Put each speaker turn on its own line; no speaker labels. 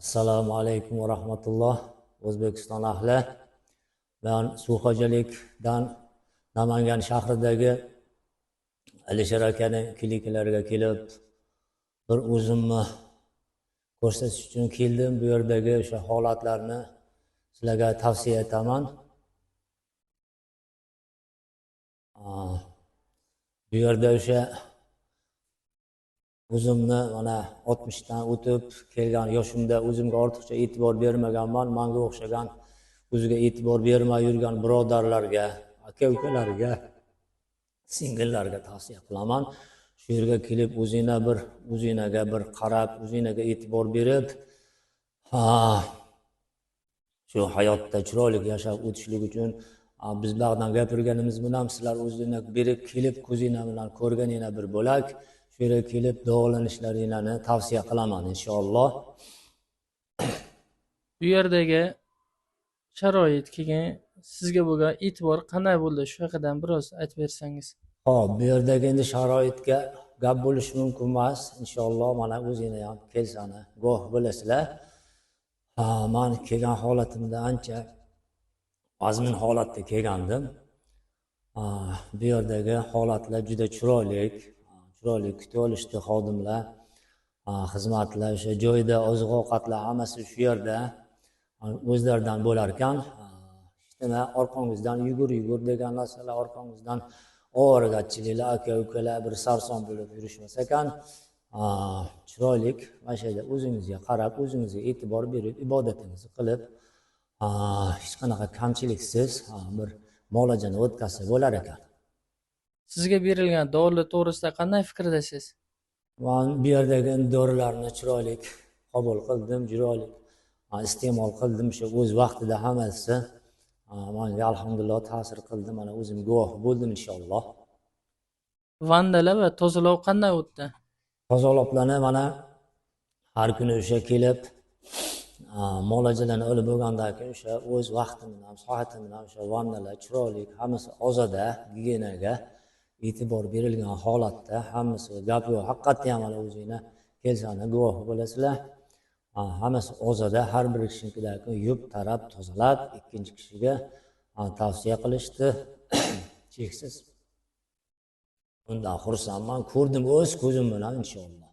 Assalomu alaykum va rahmatulloh. O'zbekiston ahli. Men suv xo'jalikdan Namangan shahridagi Alisher akaning klinikalariga kelib, bir o'zimni ko'rsatish uchun keldim. Bu yerdagi o'sha holatlarni sizlarga tavsiya etaman. Bu yerda o'sha o'zimni mana 60 dan o'tib kelgan yoshimda o'zimga ortiqcha e'tibor bermaganman. Menga o'xshagan o'ziga e'tibor bermay yurgan birodarlarga, aka-ukalarga, singillarga tavsiya qilaman. Shu yerga kelib o'zingizga bir qarab, o'zingizga e'tibor berib, shu hayotda chiroyli yashab o'tishlik uchun biz bag'dan gapirganimiz bilan sizlar o'zingizga berib kelib ko'zinglar bilan ko'rganinglar bir bo'lak. Shu yerga kelib davolanishlarni tavsiya qilaman inshaalloh.
Bu yerdagi sharoit, keyin sizga bo'lgan e'tibor qanday bo'ldi? Shu haqidan biroz aytib bersangiz.
Xo'p, bu yerdagi endi sharoitga gap bo'lishi mumkin emas. Inshaalloh mana o'zinglar ham kelsani guvoh bo'lasizlar. Men kelgan holatimda ancha azmin holatda kelgandim. Bu yerdagi holatlar juda chiroyli kutib olishdi xodimlar. Xizmatlar o'sha joyda, oziq-ovqatlar hammasi shu yerda o'zlaridan bo'lar ekan. Nima orqangizdan yugur degan narsalar, orqangizdan ovoragarchiliklar, aka-ukalar bir sarson bo'lib yurishmas ekan. Chiroyli mana shu yerda o'zingizga qarab, o'zingizga e'tibor berib, ibodatingizni qilib, hech qanaqa kamchiliksiz bir muolajani o'tkazsa bo'lar ekan.
Sizga berilgan dorilar to'g'risida qanday fikrdasiz?
Men bu yerdagi dorilarni chiroyli qabul qildim, chiroyli iste'mol qildim. Shu o'z vaqtida hammasi menga alhamdulillah ta'sir qildi. Mana o'zim guvoh bo'ldim inshaalloh.
Vandalar va tozalov qanday o'tdi?
Tozalablarni mana har kuni o'sha kelib muolajalarni olib bo'lgandan keyin o'sha o'z vaqtim bilan, soatim bilan o'sha vannalar chiroyli, hammasi ozoda, gigiyenaga e'tibor berilgan holatda, hammasi gap yo'q. Haqiqatdan ham mana o'zingizlar kelsani guvoh bo'lasizlar. Hammasi ozoda, har bir kishinikidan yuvib, tarab, tozalab, ikkinchi kishiga tavsiya qilishdi. Cheksiz. Undan xursandman, ko'rdim o'z ko'zim bilan inshaalloh.